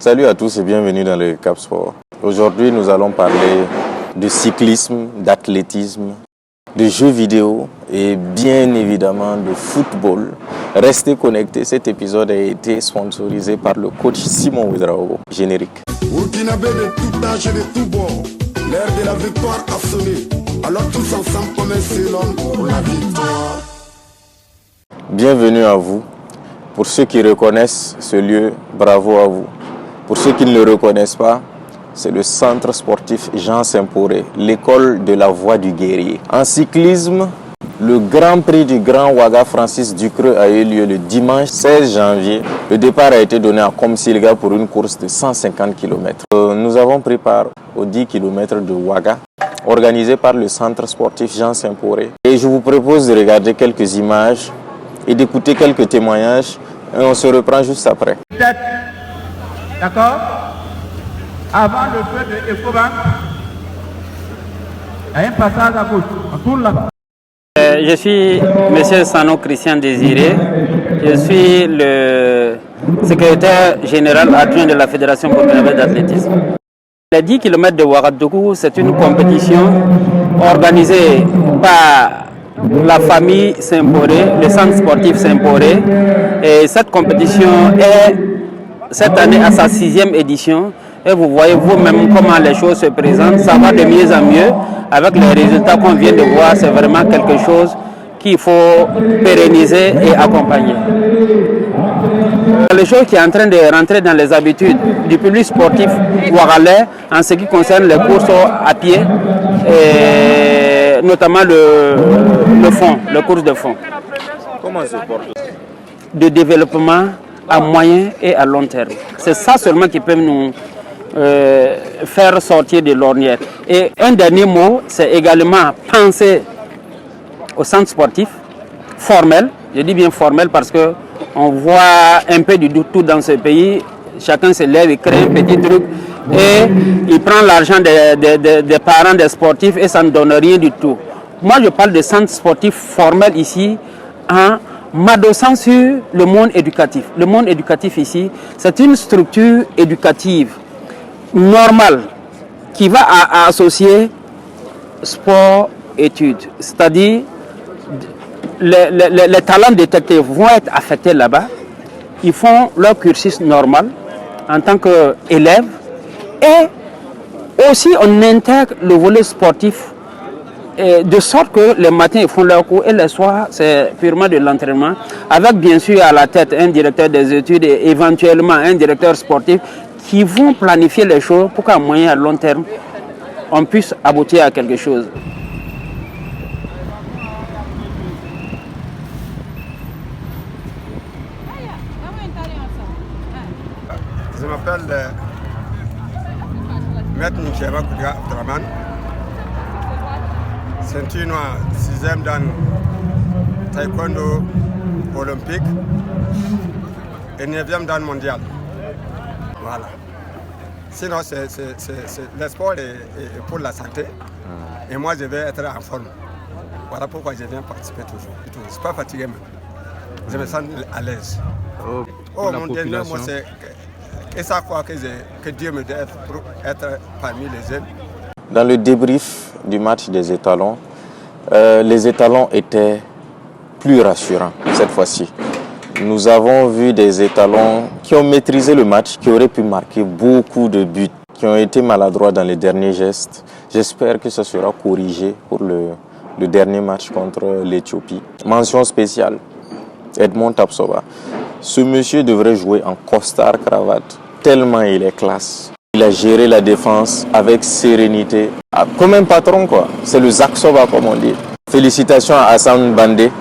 Salut à tous et bienvenue dans le Cap Sport. Aujourd'hui, nous allons parler de cyclisme, d'athlétisme, de jeux vidéo et bien évidemment de football. Restez connectés, cet épisode a été sponsorisé par le coach Simon Ouedraogo. Générique. Burkinabé de tout âge et de tout bord, l'ère de la victoire a sonné. Alors tous ensemble comme un seul homme pour la victoire. Bienvenue à vous. Pour ceux qui reconnaissent ce lieu, bravo à vous. Pour ceux qui ne le reconnaissent pas, c'est le centre sportif Jean Saint-Poré, l'école de la voie du guerrier. En cyclisme, le Grand Prix du Grand Ouaga Francis Ducreux a eu lieu le dimanche 16 janvier. Le départ a été donné à Komsilga pour une course de 150 km. Nous avons pris part aux 10 km de Ouaga, organisé par le centre sportif Jean Saint-Poré. Et je vous propose de regarder quelques images et d'écouter quelques témoignages. Et on se reprend juste après. D'accord? Avant le feu de Ecobank, il y a un passage à gauche. On tourne là-bas. Je suis M. Sano Christian Désiré. Je suis le secrétaire général adjoint de la Fédération burkinabé d'athlétisme. Les 10 km de Ouagadougou, c'est une compétition organisée par la famille Saint-Poré, le centre sportif Saint-Poré. Et cette compétition est cette année à sa 6e édition. Et vous voyez vous-même comment les choses se présentent. Ça va de mieux en mieux. Avec les résultats qu'on vient de voir, c'est vraiment quelque chose qu'il faut pérenniser et accompagner. Les choses qui est en train de rentrer dans les habitudes du public sportif ouagalais en ce qui concerne les courses à pied, et notamment le fond, les courses de fond. Comment se porte? De développement à moyen et à long terme. C'est ça seulement qui peut nous faire sortir de l'ornière. Et un dernier mot, c'est également penser au centre sportif formel. Je dis bien formel parce que on voit un peu du tout dans ce pays. Chacun se lève, il crée un petit truc et il prend l'argent des parents des sportifs et ça ne donne rien du tout. Moi, je parle de centre sportif formel ici en m'adossant sur le monde éducatif. Le monde éducatif ici, c'est une structure éducative normale qui va associer sport-études. C'est-à-dire, les talents détectés vont être affectés là-bas. Ils font leur cursus normal en tant qu'élèves. Et aussi, on intègre le volet sportif de sorte que les matins ils font leur cours et les soirs c'est purement de l'entraînement, avec bien sûr à la tête un directeur des études et éventuellement un directeur sportif qui vont planifier les choses pour qu'à moyen et à long terme on puisse aboutir à quelque chose. Je m'appelle Maître Nchema Koudia Abdraman. Ceinture noire, 6e dans taekwondo olympique et 9e dans mondial. Voilà. Sinon, le sport est pour la santé et moi je vais être en forme. Voilà pourquoi je viens participer toujours. Je ne suis pas fatigué même. Je me sens à l'aise. Mon Dieu, moi c'est et ça quoi que Dieu me donne pour être parmi les jeunes. Dans le débrief du match des étalons, les étalons étaient plus rassurants cette fois-ci. Nous avons vu des étalons qui ont maîtrisé le match, qui auraient pu marquer beaucoup de buts, qui ont été maladroits dans les derniers gestes. J'espère que ça sera corrigé pour le dernier match contre l'Éthiopie. Mention spéciale, Edmond Tapsoba. Ce monsieur devrait jouer en costard cravate, tellement il est classe. Il a géré la défense avec sérénité, comme un patron quoi. C'est le Zaksoba comme on dit. Félicitations à Hassan Bandé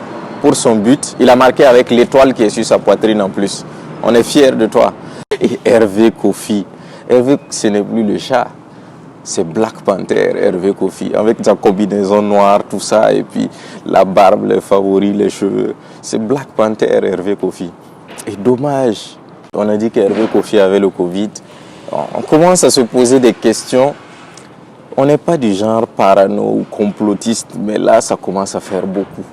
pour son but. Il a marqué avec l'étoile qui est sur sa poitrine en plus. On est fiers de toi. Et Hervé Kofi. Hervé, ce n'est plus le chat. C'est Black Panther, Hervé Kofi. Avec sa combinaison noire, tout ça. Et puis la barbe, les favoris, les cheveux. C'est Black Panther, Hervé Kofi. Et dommage. On a dit qu'Hervé Kofi avait le Covid. On commence à se poser des questions. On n'est pas du genre parano ou complotiste, mais là, ça commence à faire beaucoup.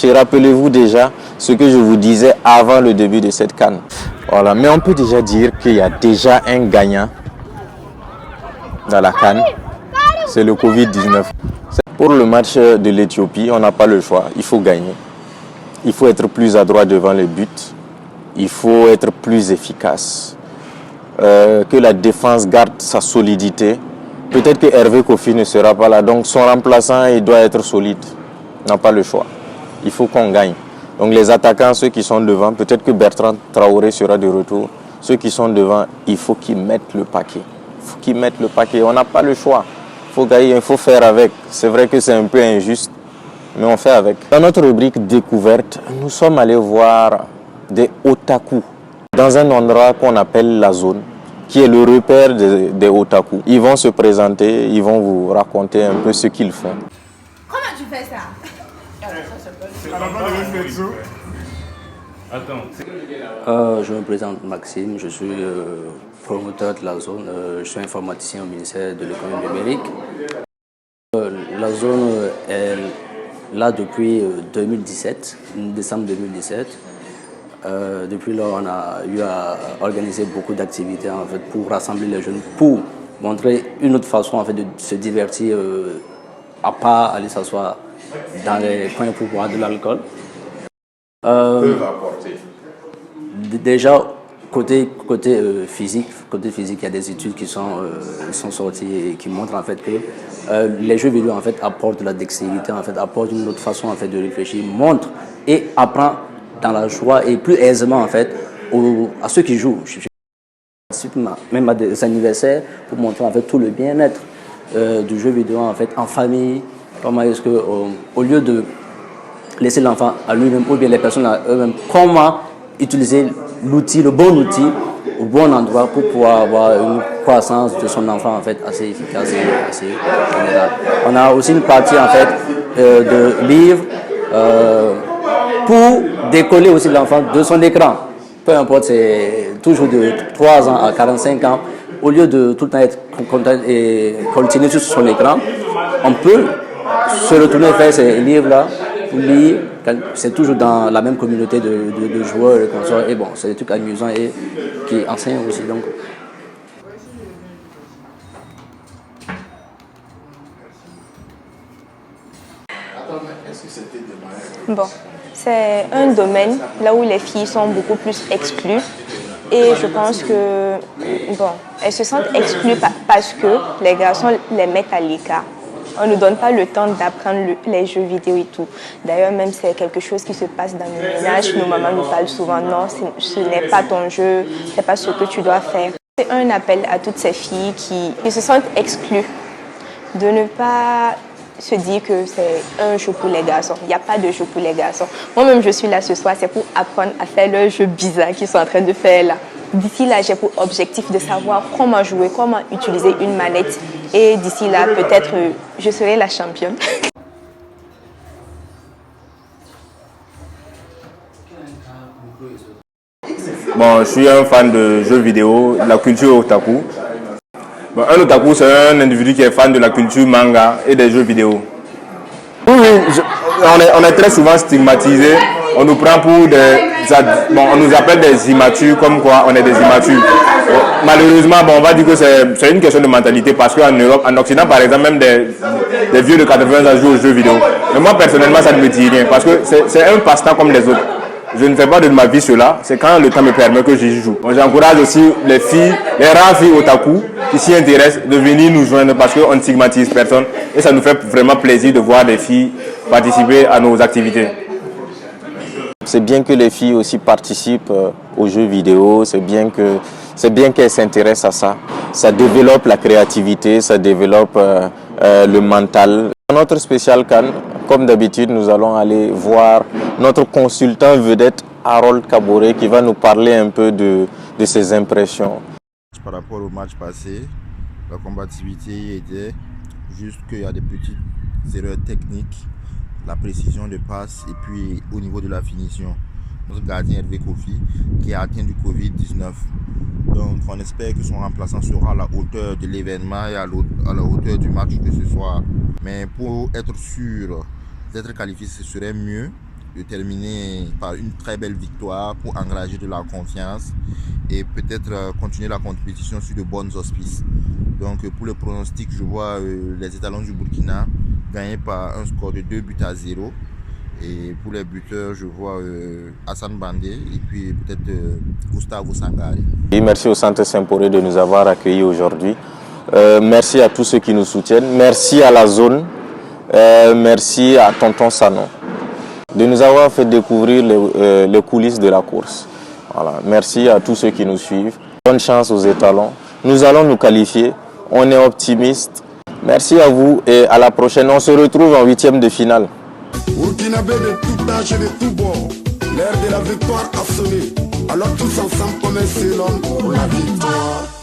Et rappelez-vous déjà ce que je vous disais avant le début de cette CAN. Voilà, mais on peut déjà dire qu'il y a déjà un gagnant dans la CAN, c'est le Covid-19. Pour le match de l'Éthiopie, on n'a pas le choix, il faut gagner. Il faut être plus adroit devant les buts, il faut être plus efficace. Que la défense garde sa solidité. Peut-être que Hervé Kofi ne sera pas là, donc son remplaçant il doit être solide. On n'a pas le choix. Il faut qu'on gagne. Donc les attaquants, ceux qui sont devant, peut-être que Bertrand Traoré sera de retour. Ceux qui sont devant, il faut qu'ils mettent le paquet. Il faut qu'ils mettent le paquet. On n'a pas le choix. Il faut gagner, il faut faire avec. C'est vrai que c'est un peu injuste, mais on fait avec. Dans notre rubrique découverte, nous sommes allés voir des otaku dans un endroit qu'on appelle la zone, qui est le repère des otaku. Ils vont se présenter, ils vont vous raconter un peu ce qu'ils font. Comment tu fais ça? Je me présente Maxime, je suis promoteur de la zone, je suis informaticien au ministère de l'économie numérique. La zone est là depuis 2017, décembre 2017. Depuis là, on a eu à organiser beaucoup d'activités en fait, pour rassembler les jeunes, pour montrer une autre façon en fait, de se divertir, à part aller s'asseoir dans les coins pour boire de l'alcool. Déjà, côté physique, il y a des études qui sont sorties et qui montrent en fait que les jeux vidéo en fait apportent de la dextérité, en fait apportent une autre façon en fait de réfléchir, montrent et apprend dans la joie et plus aisément en fait à ceux qui jouent. Je participe même à des anniversaires pour montrer en fait tout le bien-être du jeu vidéo en fait en famille. Comment est-ce que au lieu de laisser l'enfant à lui-même ou bien les personnes à eux-mêmes, comment utiliser l'outil, le bon outil au bon endroit pour pouvoir avoir une croissance de son enfant en fait assez efficace et assez générale. On a aussi une partie en fait de livres pour décoller aussi l'enfant de son écran. Peu importe, c'est toujours de 3 ans à 45 ans. Au lieu de tout le temps être et continuer sur son écran, on peut se retourner faire ces livres-là pour lire. C'est toujours dans la même communauté de joueurs et consorts. Et bon, c'est des trucs amusants et qui enseignent aussi. Donc. Bon, c'est un domaine là où les filles sont beaucoup plus exclues et je pense que, bon, elles se sentent exclues parce que les garçons les mettent à l'écart. On ne donne pas le temps d'apprendre les jeux vidéo et tout. D'ailleurs, même c'est quelque chose qui se passe dans le ménage. Nos mamans nous parlent souvent, non, ce n'est pas ton jeu, c'est pas ce que tu dois faire. C'est un appel à toutes ces filles qui se sentent exclues de ne pas se dire que c'est un jeu pour les garçons. Il n'y a pas de jeu pour les garçons. Moi-même, je suis là ce soir, c'est pour apprendre à faire le jeu bizarre qu'ils sont en train de faire là. D'ici là, j'ai pour objectif de savoir comment jouer, comment utiliser une manette. Et d'ici là, peut-être, je serai la championne. Bon, je suis un fan de jeux vidéo, de la culture otaku. Bon, un otaku, c'est un individu qui est fan de la culture manga et des jeux vidéo. Oui, on est très souvent stigmatisé. On nous prend pour on nous appelle des immatures, comme quoi on est des immatures. Malheureusement, bon, on va dire que c'est une question de mentalité parce qu'en Europe, en Occident par exemple, même des vieux de 80 ans jouent aux jeux vidéo. Mais moi personnellement, ça ne me dit rien parce que c'est un passe-temps comme les autres. Je ne fais pas de ma vie cela, c'est quand le temps me permet que j'y joue. Bon, j'encourage aussi les filles, les rares filles otaku qui s'y intéressent de venir nous joindre parce qu'on ne stigmatise personne et ça nous fait vraiment plaisir de voir des filles participer à nos activités. C'est bien que les filles aussi participent aux jeux vidéo, c'est bien qu'elles s'intéressent à ça. Ça développe la créativité, ça développe le mental. Dans notre spécial CAN, comme d'habitude, nous allons aller voir notre consultant vedette Harold Kaboré qui va nous parler un peu de ses impressions. Par rapport au match passé, la combativité était juste qu'il y a des petites erreurs techniques, la précision de passe et puis au niveau de la finition. Notre gardien Hervé Kofi qui est atteint du Covid-19. Donc on espère que son remplaçant sera à la hauteur de l'événement et à la hauteur du match de ce soir. Mais pour être sûr d'être qualifié, ce serait mieux de terminer par une très belle victoire pour engager de la confiance et peut-être continuer la compétition sur de bonnes auspices. Donc pour le pronostic, je vois les étalons du Burkina gagner par un score de 2-0. Et pour les buteurs, je vois Hassan Bandé et puis peut-être Gustavo Sangari. Et merci au Centre Saint-Poré de nous avoir accueillis aujourd'hui. Merci à tous ceux qui nous soutiennent. Merci à la zone. Merci à Tonton Sanon de nous avoir fait découvrir les coulisses de la course. Voilà. Merci à tous ceux qui nous suivent. Bonne chance aux étalons. Nous allons nous qualifier. On est optimistes. Merci à vous et à la prochaine. On se retrouve en 8e de finale. Burkinabé de tout âge et de tout bord, l'ère de la victoire a sonné. Alors tous ensemble comme un seul homme pour la victoire.